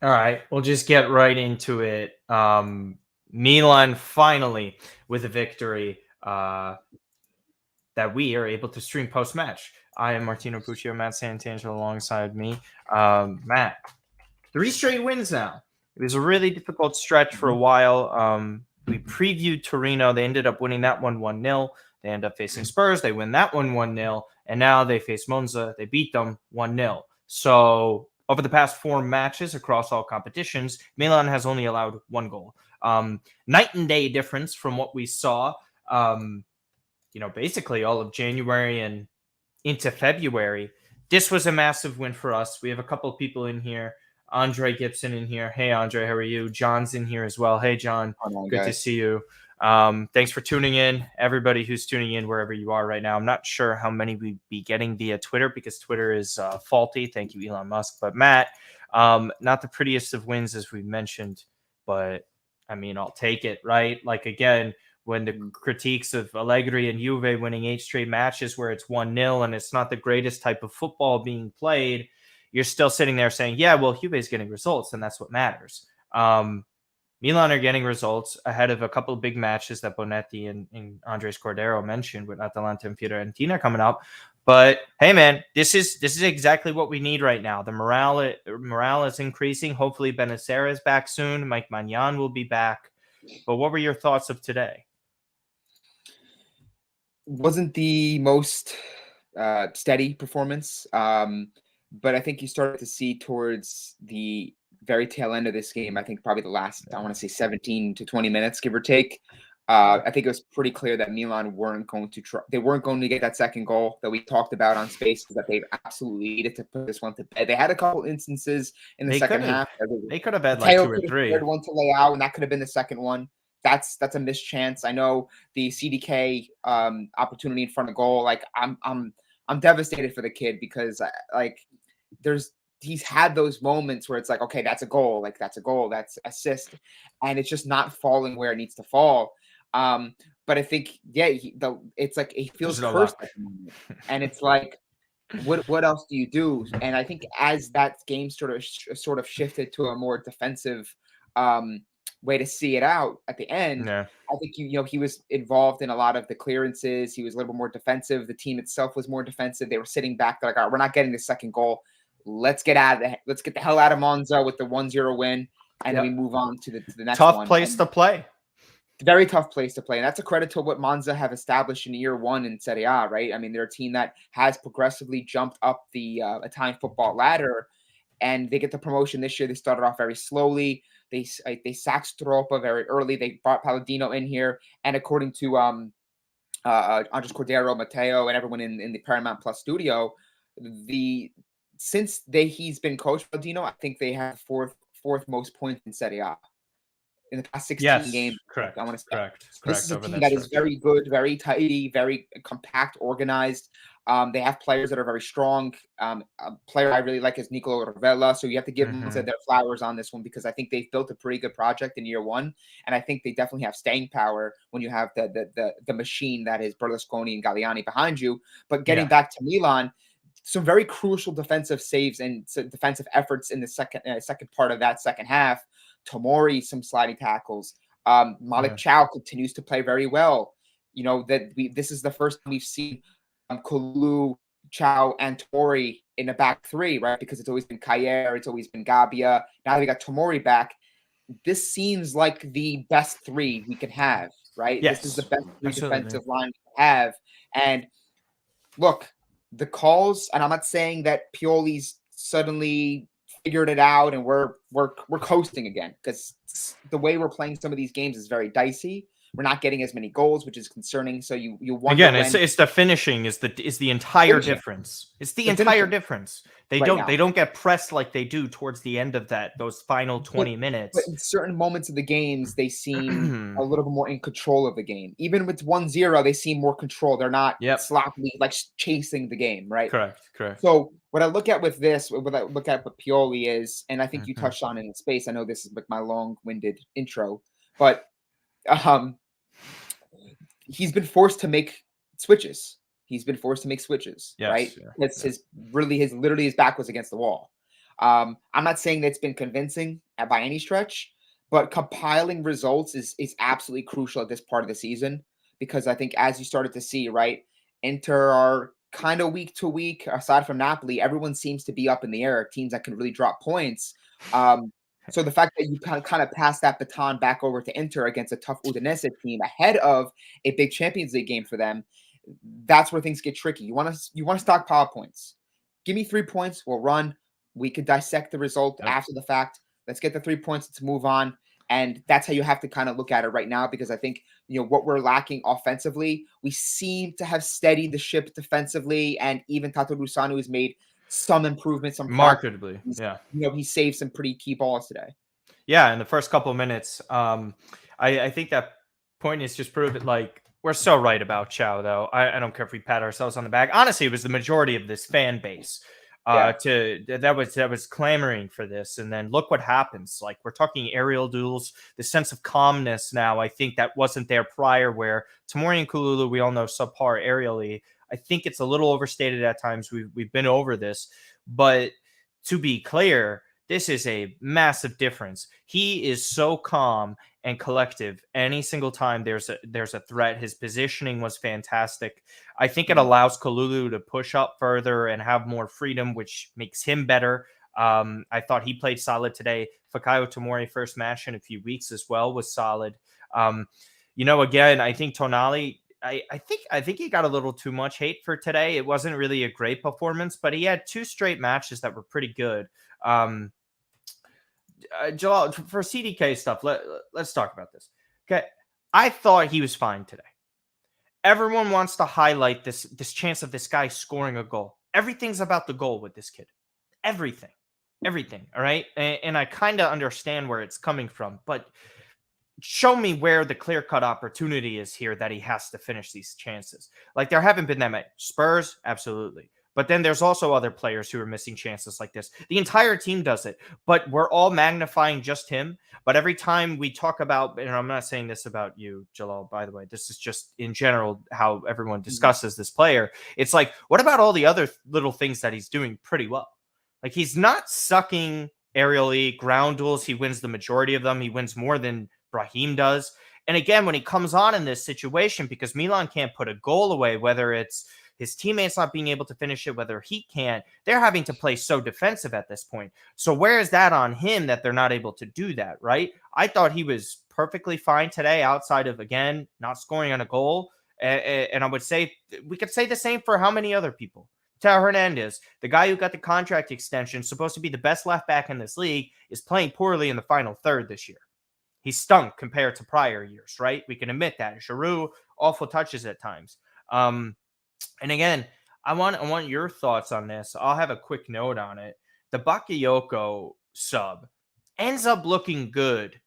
All right, we'll just get right into it. Milan finally with a victory that we are able to stream post-match. I am Martino, Puccio, Matt Santangelo alongside me. Matt, 3 straight wins now. It was a really difficult stretch for a while. We previewed Torino. They ended up winning that one 1-0. They end up facing Spurs. They win that one 1-0. And now they face Monza. They beat them 1-0. So over the past 4 matches across all competitions, Milan has only allowed 1 goal. Night and day difference from what we saw, basically all of January and into February. This was a massive win for us. We have a couple of people in here. Andre Gibson in here. Hey, Andre, how are you? John's in here as well. Hey, John. Good to see you. Thanks for tuning in. Everybody who's tuning in wherever you are right now. I'm not sure how many we'd be getting via Twitter because Twitter is faulty. Thank you, Elon Musk. But Matt, not the prettiest of wins as we mentioned, but I mean, I'll take it, right? Like, again, when the critiques of Allegri and Juve winning 8 straight matches where it's 1-0 and it's not the greatest type of football being played, you're still sitting there saying, yeah, well, Juve's getting results, and that's what matters. Milan are getting results ahead of a couple of big matches that Bonetti and Andres Cordero mentioned with Atalanta and Fiorentina coming up. But hey, man, this is exactly what we need right now. The morale is increasing. Hopefully, Benacer is back soon. Mike Magnan will be back. But what were your thoughts of today? Wasn't the most steady performance, but I think you started to see towards the very tail end of this game, I think probably the last, I want to say 17 to 20 minutes, give or take. I think it was pretty clear that Milan weren't going to try. They weren't going to get that second goal that we talked about on Space, that they absolutely needed to put this one to bed. They had a couple instances in the second half. They could have had like 2 or 3. One to lay out, and that could have been the second one. That's a missed chance. I know the CDK opportunity in front of goal. Like I'm devastated for the kid because he's had those moments where it's like, okay, that's a goal, that's assist, and it's just not falling where it needs to fall. But I think, it's like he feels cursed at the moment, and it's like, what else do you do? And I think as that game sort of shifted to a more defensive way to see it out at the end, I think he was involved in a lot of the clearances. He was a little bit more defensive. The team itself was more defensive. They were sitting back. They're like, all right, we're not getting the second goal. Let's get the hell out of Monza with the 1-0 win, and then we move on to the next one. Tough place to play. Very tough place to play. And that's a credit to what Monza have established in year 1 in Serie A, right? I mean, they're a team that has progressively jumped up the Italian football ladder, and they get the promotion this year. They started off very slowly. They sacked Stropa very early. They brought Palladino in here. And according to Andres Cordero, Matteo, and everyone in the Paramount Plus studio, since he's been coached, Palladino, I think they have fourth most points in Serie A in the past 16 games. Correct. I want to say. Correct. This is a team that is very good, very tidy, very compact, organized. They have players that are very strong. A player I really like is Nicolo Ravella. So you have to give them their flowers on this one, because I think they've built a pretty good project in year 1. And I think they definitely have staying power when you have the machine that is Berlusconi and Galliani behind you. But getting back to Milan, some very crucial defensive saves and defensive efforts in the second part of that second half. Tomori, some sliding tackles. Malik Chow continues to play very well. This is the first time we've seen Kulu, Chow, and Tomori in the back 3, right? Because it's always been Kayer, it's always been Gabbia. Now that we got Tomori back, this seems like the best 3 we can have, right? Yes, this is the best 3 defensive line we can have. And look, the calls, and I'm not saying that Pioli's suddenly figured it out and we're coasting again, because the way we're playing some of these games is very dicey. We're not getting as many goals, which is concerning. So you wonder again, it's the finishing is the entire difference. It's the entire difference. They don't get pressed like they do towards the end of those final 20 minutes. But in certain moments of the games, they seem a little bit more in control of the game. Even with 1-0, they seem more control. They're not sloppily chasing the game, right? Correct. So what I look at with this, what Pioli is, and I think you touched on it in Space. I know this is like my long-winded intro, but he's been forced to make switches. Right? His back was against the wall. I'm not saying that it's been convincing by any stretch, but compiling results is absolutely crucial at this part of the season because I think as you started to see, right, Inter are kind of week to week. Aside from Napoli, everyone seems to be up in the air. Teams that can really drop points. Um, so the fact that you kind of pass that baton back over to Inter against a tough Udinese team ahead of a big Champions League game for them, that's where things get tricky. You want to stockpile points. Give me 3 points. We'll run. We could dissect the result after the fact. Let's get the 3 points. Let's move on. And that's how you have to kind of look at it right now, because I think, what we're lacking offensively, we seem to have steadied the ship defensively. And even Tato Rusanu has made some improvements, some progress. Markedly. Yeah. He saved some pretty key balls today. Yeah, in the first couple of minutes. I think that point is just proven. Like, we're so right about Chow, though. I don't care if we pat ourselves on the back. Honestly, it was the majority of this fan base that was clamoring for this, and then look what happens. Like, we're talking aerial duels, the sense of calmness now. I think that wasn't there prior, where Tomori and Kululu, we all know, subpar aerially. I think it's a little overstated at times. We've been over this, but to be clear, this is a massive difference. He is so calm and collective any single time there's a threat. His positioning was fantastic. I think it allows Kalulu to push up further and have more freedom, which makes him better. I thought he played solid today. Fikayo Tomori, first match in a few weeks as well, was solid. Again, I think Tonali, I think he got a little too much hate for today. It wasn't really a great performance, but he had 2 straight matches that were pretty good. Jalal, for CDK stuff, let's talk about this. Okay, I thought he was fine today. Everyone wants to highlight this chance of this guy scoring a goal. Everything's about the goal with this kid. Everything. All right, and I kind of understand where it's coming from, but show me where the clear-cut opportunity is here that he has to finish these chances. Like, there haven't been that many. Spurs, absolutely. But then there's also other players who are missing chances like this. The entire team does it, but we're all magnifying just him. But every time we talk about, and I'm not saying this about you, Jalal, by the way, this is just in general how everyone discusses this player. It's like, what about all the other little things that he's doing pretty well? Like, he's not sucking aerially, ground duels. He wins the majority of them. He wins more than Brahim does. And again, when he comes on in this situation, because Milan can't put a goal away, whether it's his teammates not being able to finish it, whether he can't, they're having to play so defensive at this point. So where is that on him that they're not able to do that, right? I thought he was perfectly fine today, outside of, again, not scoring on a goal. And I would say we could say the same for how many other people. Teo Hernandez, the guy who got the contract extension, supposed to be the best left back in this league, is playing poorly in the final third this year. He stunk compared to prior years, right? We can admit that. Giroud, awful touches at times. And again, I want your thoughts on this. I'll have a quick note on it. The Bakayoko sub ends up looking good,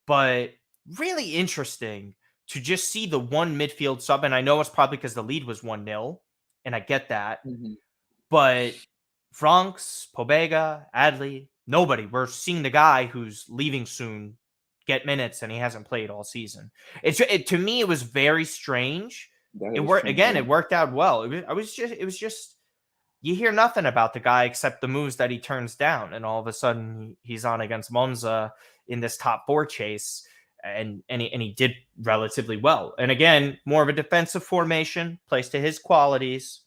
but really interesting to just see the one midfield sub. And I know it's probably because the lead was 1-0, and I get that. But Franks, Pobega, Adley, nobody. We're seeing the guy who's leaving soon get minutes, and he hasn't played all season. To me, it was very strange. It worked again. It worked out well. It was just you hear nothing about the guy except the moves that he turns down, and all of a sudden he's on against Monza in this top 4 chase, and he did relatively well. And again, more of a defensive formation, plays to his qualities,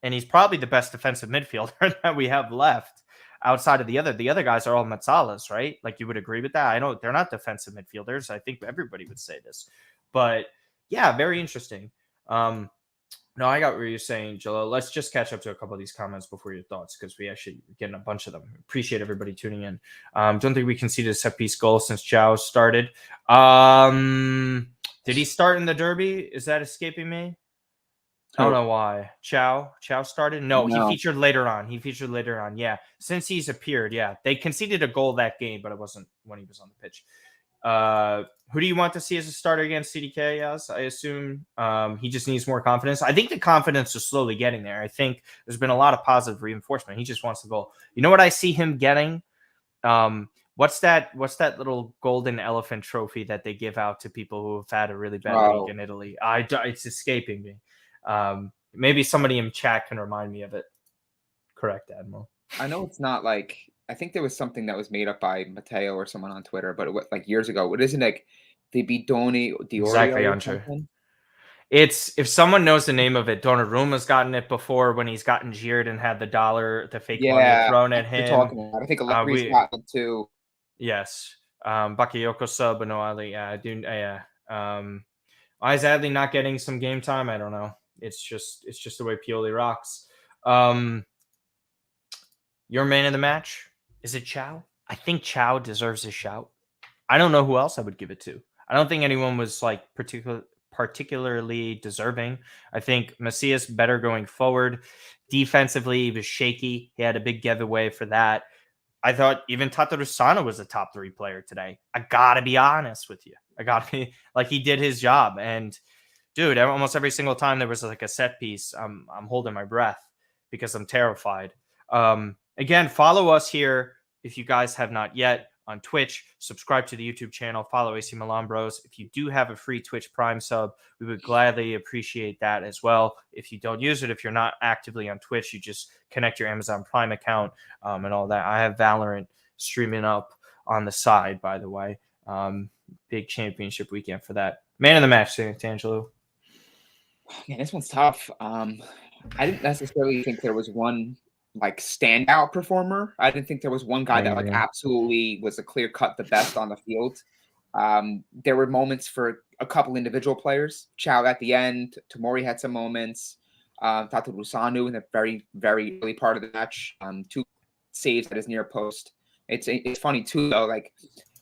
and he's probably the best defensive midfielder that we have left. Outside of the other guys are all Matsalas, right? Like, you would agree with that? I know they're not defensive midfielders. I think everybody would say this, but yeah, very interesting. No, I got what you're saying, Jalil. Let's just catch up to a couple of these comments before your thoughts, because we actually getting a bunch of them. Appreciate everybody tuning in. Don't think we conceded a set piece goal since Chow started. Did he start in the derby? Is that escaping me? I don't know why. Chow started? No, he featured later on. Yeah. Since he's appeared, yeah. They conceded a goal that game, but it wasn't when he was on the pitch. Who do you want to see as a starter against CDK? Yes, I assume he just needs more confidence. I think the confidence is slowly getting there. I think there's been a lot of positive reinforcement. He just wants the goal. You know what I see him getting? What's that little golden elephant trophy that they give out to people who have had a really bad week in Italy? It's escaping me. Maybe somebody in chat can remind me of it. Correct, Admiral. I know it's not like I think there was something that was made up by Matteo or someone on Twitter, but it was like years ago. It isn't like the Bidoni Diorio Exactly, or Andre. something. It's if someone knows the name of it, Donnarumma's gotten it before when he's gotten jeered and had the fake money Yeah, thrown I at know what you're him. talking about. I think Allegri's We gotten it too. Yes. Bakayoko sub and Ali. Yeah, I do. Yeah. Why is Adley not getting some game time? I don't know. It's just the way Pioli rocks. Um, your man of the match, is it Chow? I think Chow deserves a shout. I don't know who else I would give it to. I don't think anyone was like particularly deserving. I think Macias better going forward. Defensively, he was shaky. He had a big giveaway for that. I thought even Tatarusano was a top 3 player today. I gotta be honest with you. I gotta be like he did his job. And dude, almost every single time there was like a set piece, I'm holding my breath because I'm terrified. Again, follow us here if you guys have not yet on Twitch. Subscribe to the YouTube channel. Follow AC Milan Bros. If you do have a free Twitch Prime sub, we would gladly appreciate that as well. If you don't use it, if you're not actively on Twitch, you just connect your Amazon Prime account and all that. I have Valorant streaming up on the side, by the way. Big championship weekend for that. Man of the match, Santangelo. Man, this one's tough. I didn't necessarily think there was one like standout performer. I didn't think there was one guy that like absolutely was a clear cut the best on the field. There were moments for a couple individual players. Chow at the end. Tomori had some moments. Tatu Rusanu in the very, very early part of the match. 2 saves at his near post. It's funny too though. Like,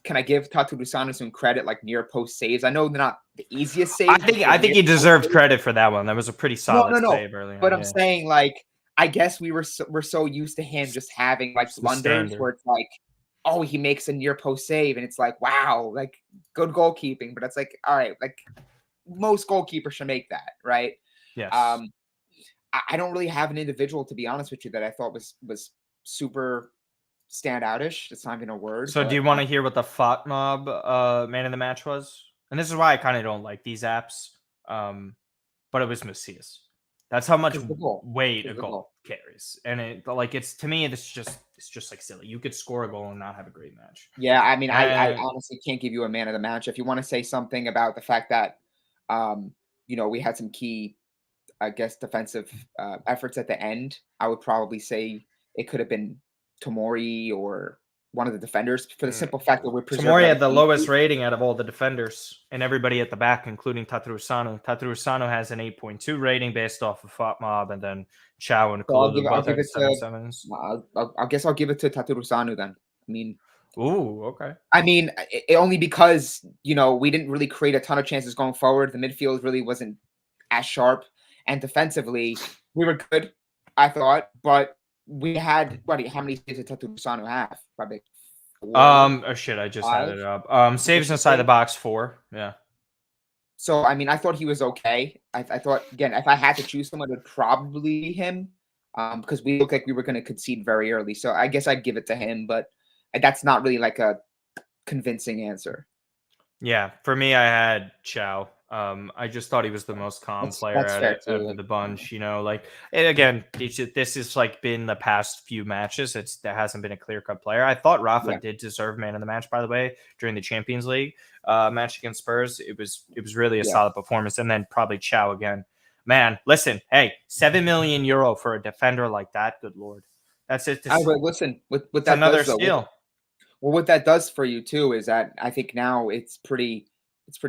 can I give Tatu Rusanu some credit? Like near post saves. I know they're not the easiest saves. I think he deserved credit for that one. That was a pretty solid No. save early But on. I'm saying like I guess we're so used to him just having like blunders where it's like, oh, he makes a near post save, and it's like, wow, like good goalkeeping. But it's like, all right, like most goalkeepers should make that, right? Yes. I don't really have an individual, to be honest with you, that I thought was super standoutish. It's not even a word. So but, do you want to hear what the FOT mob man of the match was? And this is why I kind of don't like these apps. But it was Macias. That's how much weight a goal carries. And it's to me, it's just like silly. You could score a goal and not have a great match. Yeah, I mean, I honestly can't give you a man of the match. If you want to say something about the fact that we had some key, I guess, defensive efforts at the end, I would probably say it could have been Tomori or one of the defenders for the simple fact that we're Tomori had the lowest rating out of all the defenders and everybody at the back, including Tatarusano. Tatarusano has an 8.2 rating based off of FOTMob, and then Chow and Kalulu both have 7.7s. I guess I'll give it to Tatarusano then. I mean, ooh, okay. I mean, only because we didn't really create a ton of chances going forward. The midfield really wasn't as sharp, and defensively we were good, I thought, but we had how many saves did Tatarusano have? Probably 4. Oh shit, I just added it up. Saves inside the box 4. Yeah. So I mean, I thought he was okay. I thought again, if I had to choose someone, it would probably be him, because we looked like we were going to concede very early. So I guess I'd give it to him, but that's not really like a convincing answer. Yeah, for me, I had Chow. I just thought he was the most calm player out of the bunch. And again, this has like been the past few matches. There hasn't been a clear cut player. I thought Rafa did deserve man of the match, by the way, during the Champions League match against Spurs. It was really a solid performance, and then probably Chow again. Man, listen, hey, €7 million for a defender like that. Good lord, that's it. Listen, with that another steal. Well, what that does for you too is that I think now it's pretty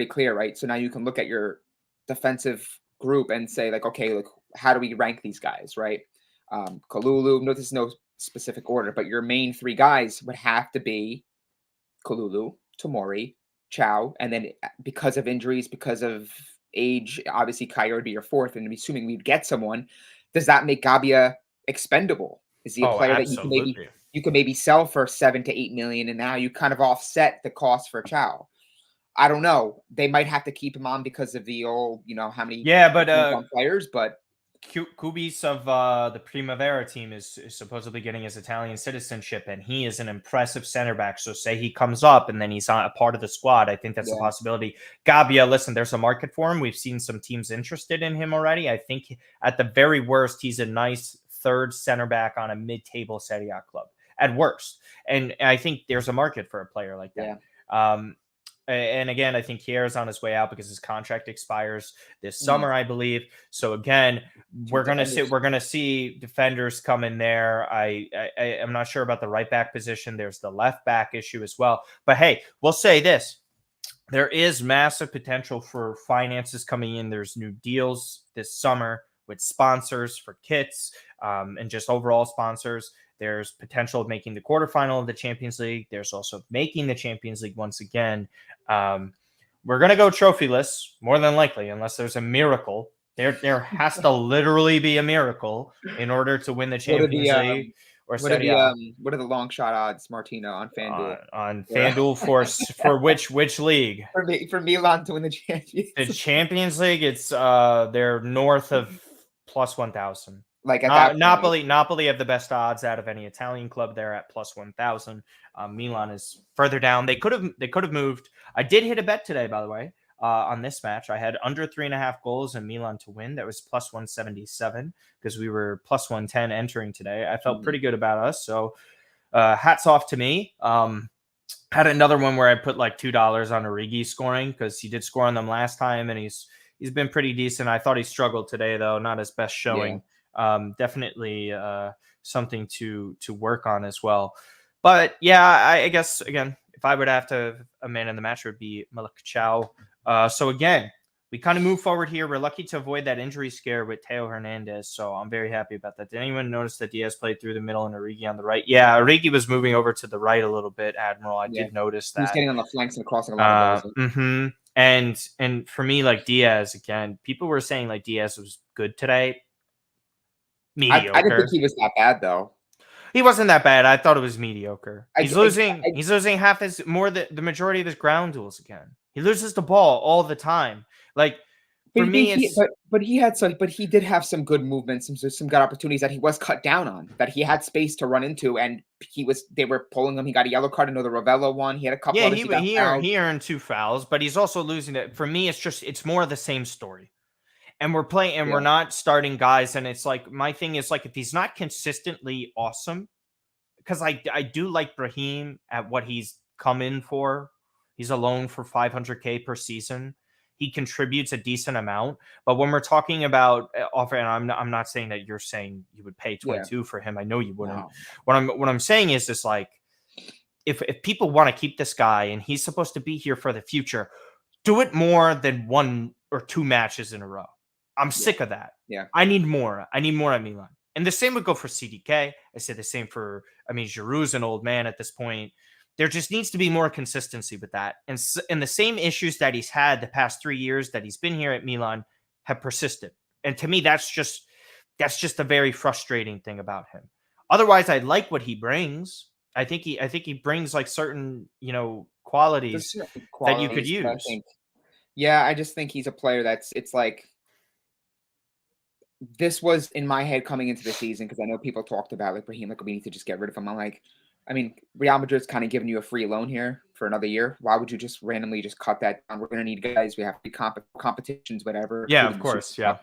clear, right? So now you can look at your defensive group and say like, okay, look, how do we rank these guys, right? Kalulu, no, there's no specific order, but your main 3 guys would have to be Kalulu, Tomori, Chow, and then because of injuries, because of age, obviously Kaya would be your 4th, and I'm assuming we'd get someone. Does that make Gabia expendable? Is he a player that you can maybe sell for 7 to 8 million, and now you kind of offset the cost for Chow? I don't know. They might have to keep him on because of the old, how many players, but Kubis of the Primavera team is supposedly getting his Italian citizenship, and he is an impressive center back. So say he comes up and then he's a part of the squad. I think that's a possibility. Gabia, listen, there's a market for him. We've seen some teams interested in him already. I think at the very worst, he's a nice third center back on a mid-table Serie A club at worst. And I think there's a market for a player like that. Yeah. And again, I think Kier's on his way out because his contract expires this summer, I believe. So again, we're gonna see defenders come in there. I'm not sure about the right back position. There's the left back issue as well. But hey, we'll say this: there is massive potential for finances coming in. There's new deals this summer with sponsors for kits and just overall sponsors. There's potential of making the quarterfinal of the Champions League. There's also making the Champions League once again. We're going to go trophyless, more than likely, unless there's a miracle. There has to literally be a miracle in order to win the Champions League or Serie A. What are the long shot odds, Martino, on FanDuel? On FanDuel for which league? For Milan to win the Champions League. The Champions League, it's they're north of plus 1,000. Like at that Napoli have the best odds out of any Italian club. They're at plus 1,000. Milan is further down. They could have moved. I did hit a bet today, by the way, on this match. I had under 3.5 goals in Milan to win. That was plus 177 because we were plus 110 entering today. I felt pretty good about us. So hats off to me. Had another one where I put like $2 on Origi scoring because he did score on them last time, and he's been pretty decent. I thought he struggled today, though, not his best showing. Yeah. Definitely something to work on as well. But yeah, I guess again, if I would have to have a man in the match, it would be Malik Chow. So again, we kind of move forward here. We're lucky to avoid that injury scare with Theo Hernandez. So I'm very happy about that. Did anyone notice that Diaz played through the middle and Origi on the right? Yeah, Origi was moving over to the right a little bit, Admiral. I did notice that. He was getting on the flanks and crossing a lot of balls. And for me, like Diaz, again, people were saying like Diaz was good today. Mediocre. I didn't think he was that bad, though. He wasn't that bad. I thought it was mediocre. He's losing the majority of his ground duels again. He loses the ball all the time. Like for me, he did have some good movements, some good opportunities that he was cut down on, that he had space to run into, and they were pulling him. He got a yellow card, another Ravello one. He had a couple. Yeah, he earned 2 fouls, but he's also losing it. For me, it's more of the same story. And we're playing, and we're not starting guys. And it's like, my thing is like, if he's not consistently awesome, because I do like Brahim at what he's come in for. He's a loan for $500K per season. He contributes a decent amount. But when we're talking about offer, and I'm not saying that you're saying you would pay 22 for him. I know you wouldn't. No. What I'm saying is just like, if people want to keep this guy and he's supposed to be here for the future, do it more than 1 or 2 matches in a row. I'm sick of that. Yeah. I need more. I need more at Milan. And the same would go for CDK. I said the same for, Giroud's an old man at this point. There just needs to be more consistency with that. And the same issues that he's had the past 3 years that he's been here at Milan have persisted. And to me, that's just a very frustrating thing about him. Otherwise, I like what he brings. I think he brings like certain, qualities that you could use. I just think he's a player it's like, this was in my head coming into the season, because I know people talked about like Brahim, like we need to just get rid of him. I'm like, Real Madrid's kind of giving you a free loan here for another year. Why would you just randomly just cut that down? We're going to need guys. We have to be competitions, whatever. Yeah, of course. Yeah.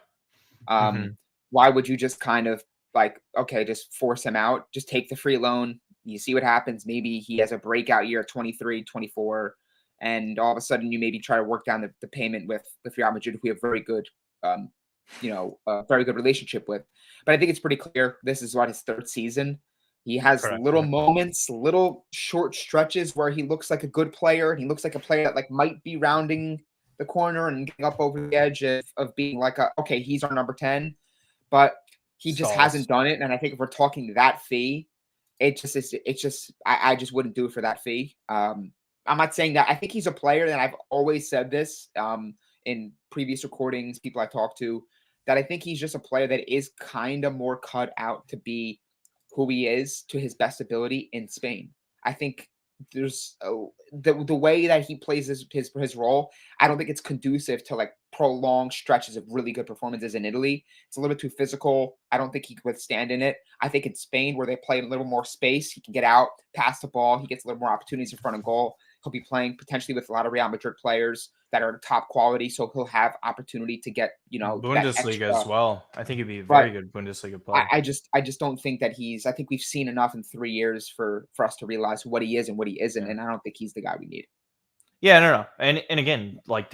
Why would you just kind of like, okay, just force him out, just take the free loan. You see what happens. Maybe he has a breakout year, 23, 24, and all of a sudden you maybe try to work down the payment with Real Madrid, who we have very good, a very good relationship with. But I think it's pretty clear this is his 3rd season. He has moments, little short stretches where he looks like a good player, and he looks like a player that like might be rounding the corner and getting up over the edge of being like okay, he's our number 10, but he just hasn't done it. And I think if we're talking that fee, I just wouldn't do it for that fee. I'm not saying that. I think he's a player, and I've always said this in previous recordings, people I talked to, that I think he's just a player that is kind of more cut out to be who he is to his best ability in Spain. I think there's the way that he plays his role, I don't think it's conducive to like prolonged stretches of really good performances in Italy. It's a little bit too physical. I don't think he could withstand in it. I think in Spain, where they play a little more space, he can get out, pass the ball, he gets a little more opportunities in front of goal. He'll be playing potentially with a lot of Real Madrid players that are top quality, so he'll have opportunity to get, that Bundesliga extra. as well. I think he'd be a But very good Bundesliga I, player. I just I just don't think that I think we've seen enough in 3 years for us to realize what he is and what he isn't, Yeah. and I don't think he's the guy we need. Yeah, no. And again, like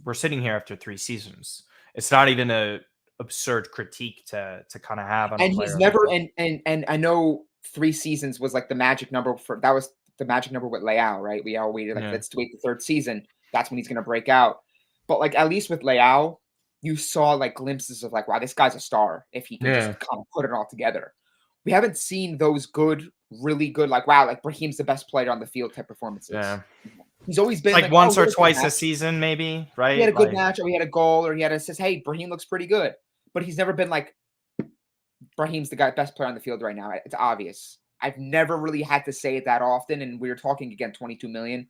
we're sitting here after 3 seasons. It's not even a absurd critique to kind of have on a And he's player like never him. and I know 3 seasons was like the magic number that was the magic number with Leao, right? We all waited like Yeah. let's wait the third season. That's when he's gonna break out. But like at least with Leao, you saw like glimpses of like, wow, this guy's a star if he can just Yeah. kind of put it all together. We haven't seen those good, really good, like wow, like Brahim's the best player on the field type performances. Yeah. He's always been Like like, oh, once he or had a good twice a match. season, maybe, He had right? a good Like, match, or he had a goal, or he had a assist. Hey, Brahim looks pretty good. But he's never been like, Brahim's the best player on the field right now. It's obvious. I've never really had to say it that often, and we were talking again, 22 million.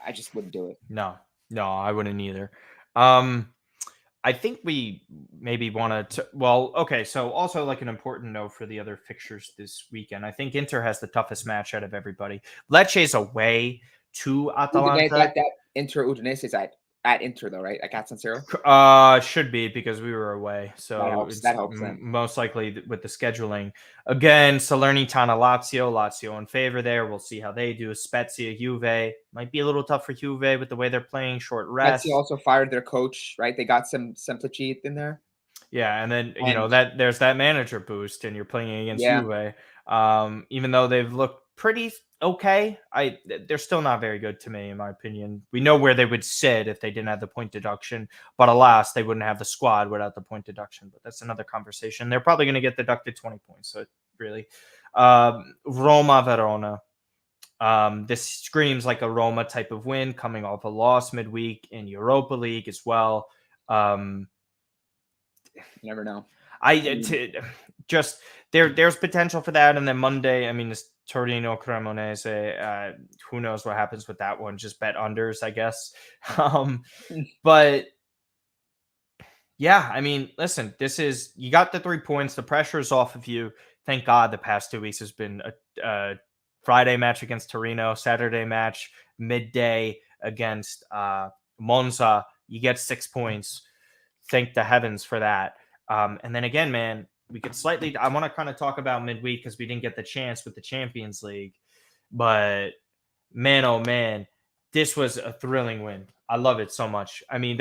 I just wouldn't do it. no, I wouldn't either. I think we maybe want to. Well, okay. So also like an important note for the other fixtures this weekend. I think Inter has the toughest match out of everybody. Lecce's away to Atalanta. That Inter Udinese is at Inter though, right? Like at San Siro. Should be because we were away, so That it's helps them. most likely with the scheduling. Again, Salernitana, Lazio in favor there. We'll see how they do. Spezia, Juve might be a little tough for Juve with the way they're playing, short Spezia rest. also fired their coach, right? They got some Semplici in there. Yeah, and then And that there's that manager boost, and you're playing against yeah, Juve. Even though they've looked pretty okay, they're still not very good to me, in my opinion. We know where they would sit if they didn't have the point deduction, but alas, they wouldn't have the squad without the point deduction. But that's another conversation. They're probably going to get deducted 20 points. So really, Roma Verona. This screams like a Roma type of win, coming off a loss midweek in Europa League as well. you never know. Just there's potential for that, and then Monday, I mean, this Torino Cremonese, who knows what happens with that one? Just bet unders, I guess. But yeah, I mean, listen, you got the 3 points, the pressure is off of you. Thank God the past 2 weeks has been a Friday match against Torino, Saturday match midday against Monza. You get 6 points. Thank the heavens for that. And then again, man, we could I want to kind of talk about midweek because we didn't get the chance with the Champions League. But man, oh man, this was a thrilling win. I love it so much. I mean,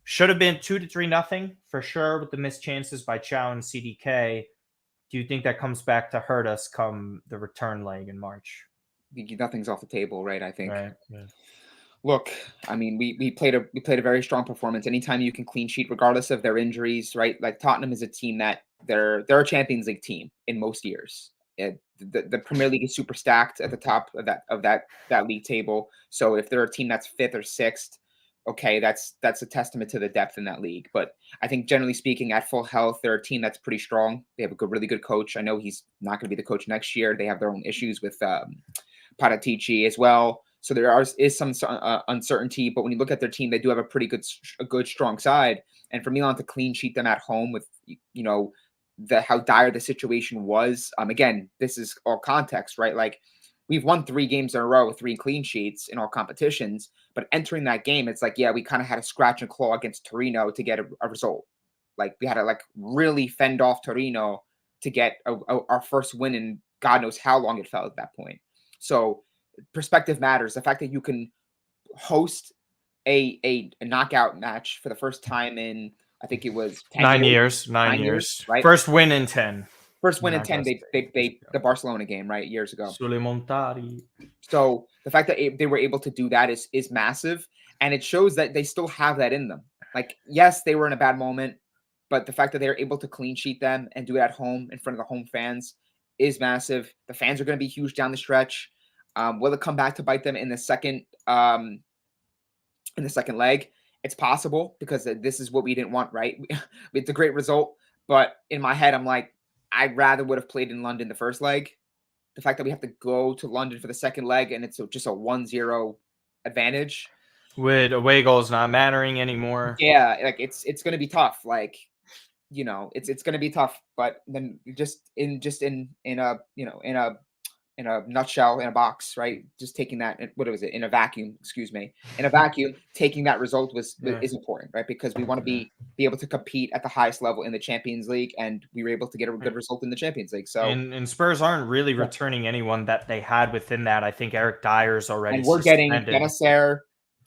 should have been 2-3-0 for sure with the missed chances by Chow and CDK. Do you think that comes back to hurt us come the return leg in March? Nothing's off the table, right? I think. Right. Yeah. Look, I mean, we played a very strong performance. Anytime you can clean sheet, regardless of their injuries, right? Like Tottenham is a team that they're a Champions League team in most years. The Premier League is super stacked at the top of that league table. So if they're a team that's fifth or sixth, okay, that's a testament to the depth in that league. But I think generally speaking, at full health, they're a team that's pretty strong. They have a really good coach. I know he's not going to be the coach next year. They have their own issues with Paratici as well. So there is some uncertainty, but when you look at their team, they do have a good, strong side. And for Milan to clean sheet them at home with, how dire the situation was. Again, this is all context, right? Like we've won 3 games in a row with 3 clean sheets in all competitions, but entering that game, it's like, yeah, we kind of had a scratch and claw against Torino to get a result. Like we had to like really fend off Torino to get our first win in God knows how long it felt at that point. So perspective matters. The fact that you can host a knockout match for the first time in, I think it was 9 years. years. 9 years. Right? First win in 10. First win in 10, they the Barcelona game, right, years ago. Sulle So the fact that they were able to do that is massive, and it shows that they still have that in them. Like, yes, they were in a bad moment, but the fact that they're able to clean sheet them and do it at home in front of the home fans is massive. The fans are going to be huge down the stretch. Will it come back to bite them in the second leg? It's possible because this is what we didn't want, right? It's a great result, but in my head, I'm like, I'd rather would have played in London the first leg. The fact that we have to go to London for the second leg and it's just a 1-0 advantage. With away goals not mattering anymore. Yeah, like it's going to be tough. Like, it's going to be tough. But then in a in a nutshell, in a box, right? Just taking that, what was it, in a vacuum? Excuse me, in a vacuum, taking that result is important, right? Because we want to be able to compete at the highest level in the Champions League, and we were able to get a good result in the Champions League. So, and Spurs aren't really returning anyone that they had within that. I think Eric Dyer's already and we're getting suspended, Benacer,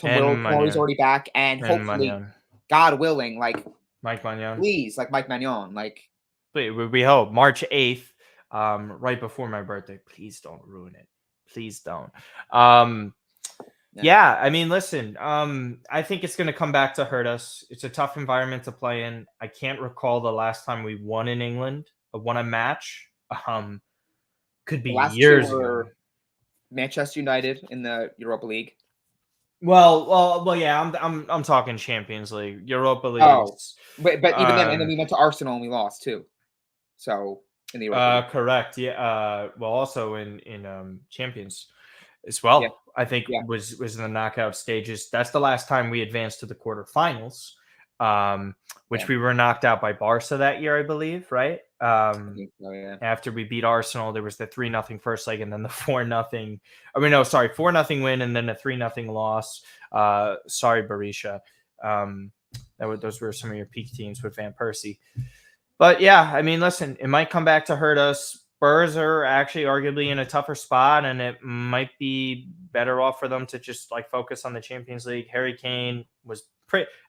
and Tomori's Magnan, already back, and and hopefully, Magnan, God willing, like Mike Magnan. please, like Mike Magnon, like We hope March 8th, right before my birthday. Please don't ruin it. Please don't. Yeah, I mean, listen, I think it's going to come back to hurt us. It's a tough environment to play in. I can't recall the last time we won in England, won a match. Could be the last two years ago. were Manchester United in the Europa League. Well, yeah. I'm talking Champions League, Europa League. Oh, but even then, and then we went to Arsenal and we lost too. So in the Europa League. Correct. Yeah. Well, also in Champions as well. Yeah. I think was in the knockout stages. That's the last time we advanced to the quarterfinals, which we were knocked out by Barca that year, I believe, right? I think so, yeah. After we beat Arsenal, there was the 3-0 first leg, and then the 4-0. 4-0 win, and then a 3-0 loss. Sorry, Berisha. Those were some of your peak teams with Van Persie. But yeah, I mean, listen, it might come back to hurt us. Spurs are actually arguably in a tougher spot, and it might be better off for them to just like focus on the Champions League. Harry Kane was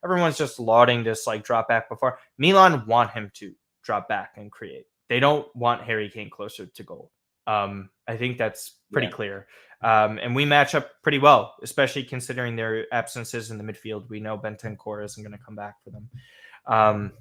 everyone's just lauding this like drop back before. Milan want him to drop back and create. They don't want Harry Kane closer to goal. I think that's pretty clear. And we match up pretty well, especially considering their absences in the midfield. We know Bentancur isn't going to come back for them.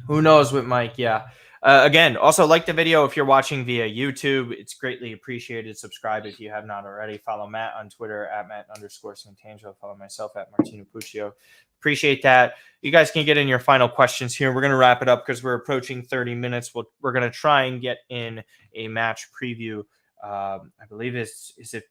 Who knows with Mike? Yeah. Again, also like the video if you're watching via YouTube. It's greatly appreciated. Subscribe if you have not already. Follow Matt on Twitter at Matt_Santangelo. Follow myself at Martino Puccio. Appreciate that. You guys can get in your final questions here. We're going to wrap it up because we're approaching 30 minutes. We're going to try and get in a match preview. I believe is it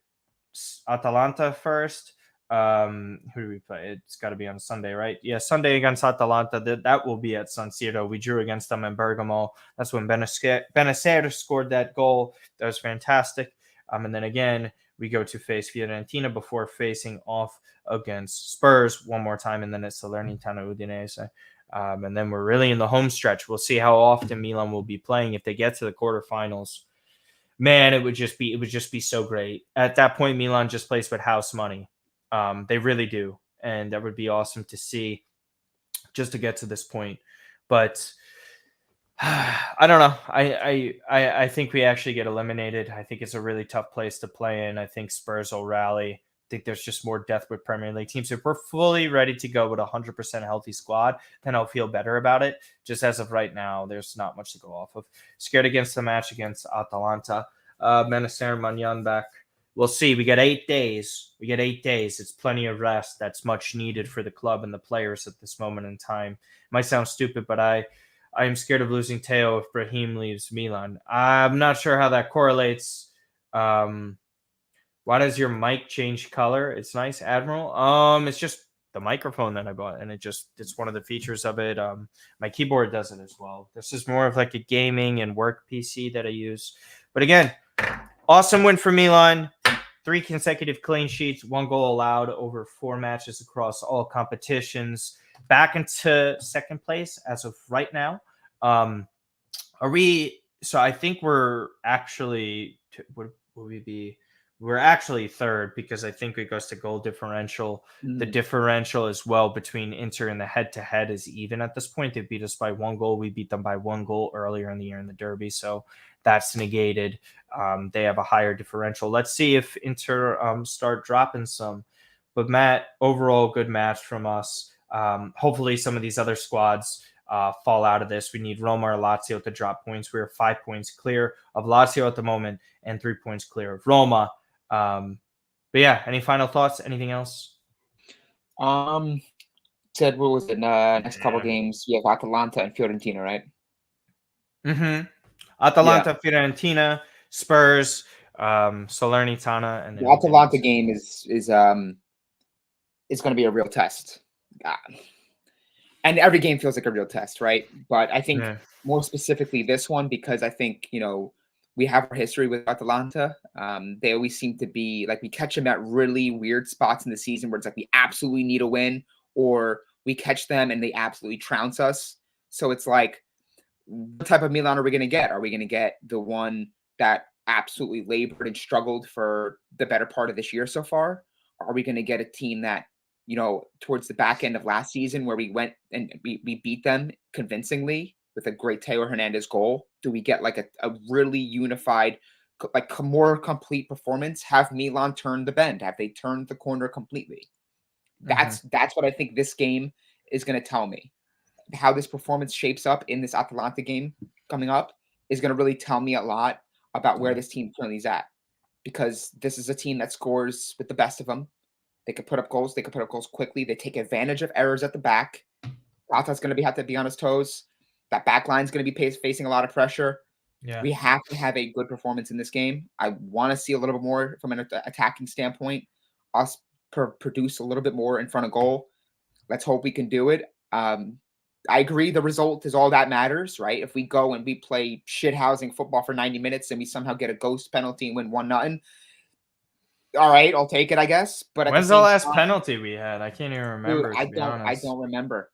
Atalanta first? Who do we play? It's got to be on Sunday, right? Yeah, Sunday against Atalanta. That will be at San Siro. We drew against them in Bergamo. That's when Benacer scored that goal. That was fantastic. And then again, we go to face Fiorentina before facing off against Spurs one more time, and then it's Salernitana Udinese. And then we're really in the home stretch. We'll see how often Milan will be playing if they get to the quarterfinals. Man, it would just be so great. At that point, Milan just plays with house money. They really do. And that would be awesome to see just to get to this point. But I don't know. I think we actually get eliminated. I think it's a really tough place to play in. I think Spurs will rally. I think there's just more depth with Premier League teams. If we're fully ready to go with a 100% healthy squad, then I'll feel better about it. Just as of right now, there's not much to go off of. Scared against the match against Atalanta. Benacer Magnan back. We'll see. We get 8 days. It's plenty of rest. That's much needed for the club and the players at this moment in time. It might sound stupid, but I am scared of losing Teo if Brahim leaves Milan. I'm not sure how that correlates. Why does your mic change color? It's nice, Admiral. It's just the microphone that I bought, and it's one of the features of it. My keyboard does it as well. This is more of like a gaming and work PC that I use. But again, awesome win for Milan. 3 consecutive clean sheets, 1 goal allowed over 4 matches across all competitions. Back into second place as of right now. Are we? So I think we're actually. Would we be? We're actually third because I think it goes to goal differential. The differential as well between Inter and the head-to-head is even at this point. They beat us by 1 goal. We beat them by 1 goal earlier in the year in the Derby. So that's negated. They have a higher differential. Let's see if Inter start dropping some. But Matt, overall good match from us. Hopefully some of these other squads fall out of this. We need Roma or Lazio to drop points. We're 5 points clear of Lazio at the moment and 3 points clear of Roma. But yeah, any final thoughts? Anything else? Said what was it? Next couple games, you have Atalanta and Fiorentina, right? Atalanta, Fiorentina, Spurs, Salernitana, and the Atalanta game is going to be a real test. And every game feels like a real test, right? But I think more specifically this one, because I think, we have our history with Atalanta. They always seem to be like we catch them at really weird spots in the season where it's like we absolutely need a win, or we catch them and they absolutely trounce us. So it's like, what type of Milan are we going to get? Are we going to get the one that absolutely labored and struggled for the better part of this year so far? Are we going to get a team that, towards the back end of last season where we went and we beat them convincingly with a great Taylor Hernandez goal? Do we get like a really unified, like more complete performance? Have Milan turned the bend? Have they turned the corner completely? That's what I think this game is going to tell me. How this performance shapes up in this Atalanta game coming up is going to really tell me a lot about where this team currently is at, because this is a team that scores with the best of them. They can put up goals. They can put up goals quickly. They take advantage of errors at the back. Ata's going to have to be on his toes. That back line is going to be facing a lot of pressure. Yeah. We have to have a good performance in this game. I want to see a little bit more from an attacking standpoint. Us produce a little bit more in front of goal. Let's hope we can do it. I agree. The result is all that matters, right? If we go and we play shithousing football for 90 minutes and we somehow get a ghost penalty and win 1-0, all right, I'll take it, I guess. But when's the last penalty we had? I can't even remember. Dude, to be honest, I don't remember.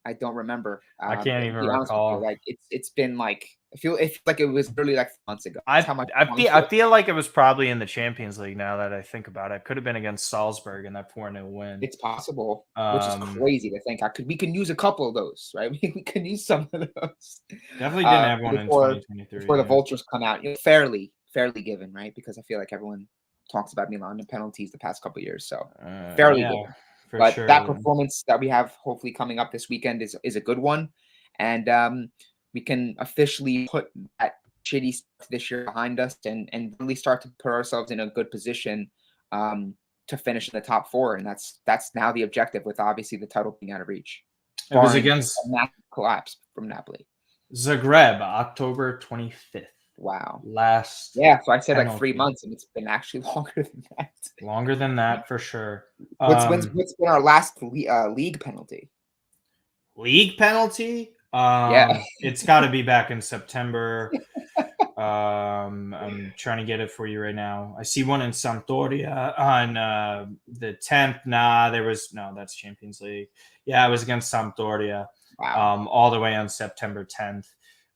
I can't even recall. Like it's been like it's like it was really like months ago. I feel like it was probably in the Champions League. Now that I think about it, could have been against Salzburg in that 4-0 win. It's possible, which is crazy to think. We can use a couple of those, right? We can use some of those. Definitely didn't have one in 2023 before the vultures come out. Fairly given, right? Because I feel like everyone talks about Milan and penalties the past couple of years, so fairly given. But sure, that performance that we have hopefully coming up this weekend is a good one, and we can officially put that shitty stuff this year behind us and really start to put ourselves in a good position to finish in the top 4, and that's now the objective, with obviously the title being out of reach. It was against a collapse from Napoli. Zagreb, October 25th. Wow. So I said like 3 months, and it's been actually longer than that. Longer than that, for sure. What's been our last league penalty? League penalty? It's got to be back in September. I'm trying to get it for you right now. I see one in Sampdoria on the 10th. That's Champions League. Yeah, it was against Sampdoria. Wow. All the way on September 10th.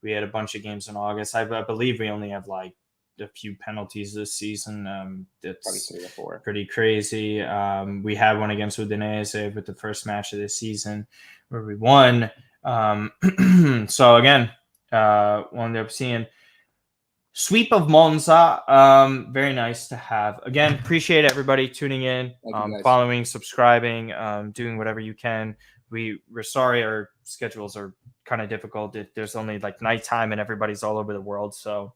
We had a bunch of games in August. I believe we only have like a few penalties this season. It's 3 or 4. Pretty crazy. We had one against Udinese with the first match of this season where we won. So again, we'll end up seeing sweep of Monza. Very nice to have. Again, appreciate everybody tuning in, following, subscribing, doing whatever you can. We're sorry our schedules are kind of difficult. There's only like nighttime and everybody's all over the world. So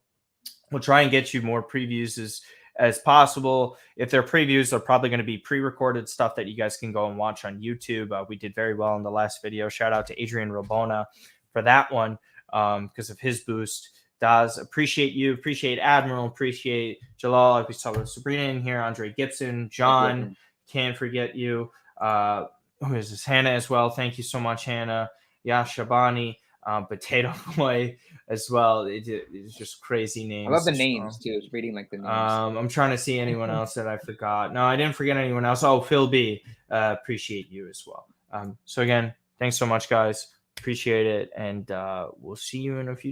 we'll try and get you more previews as possible. If they're previews, they're probably going to be pre-recorded stuff that you guys can go and watch on YouTube. We did very well in the last video. Shout out to Adrian Robona for that one because of his boost. Daz, appreciate you. Appreciate Admiral. Appreciate Jalal. Like we saw with Sabrina in here. Andre Gibson. John. Can't forget you. Who is this? Hannah as well. Thank you so much, Hannah. Yashabani. Potato Boy as well. It's just crazy names. I love the names too. I was reading like the names. I'm trying to see anyone else that I forgot. No, I didn't forget anyone else. Oh, Phil B. Appreciate you as well. So again, thanks so much, guys. Appreciate it, and we'll see you in a few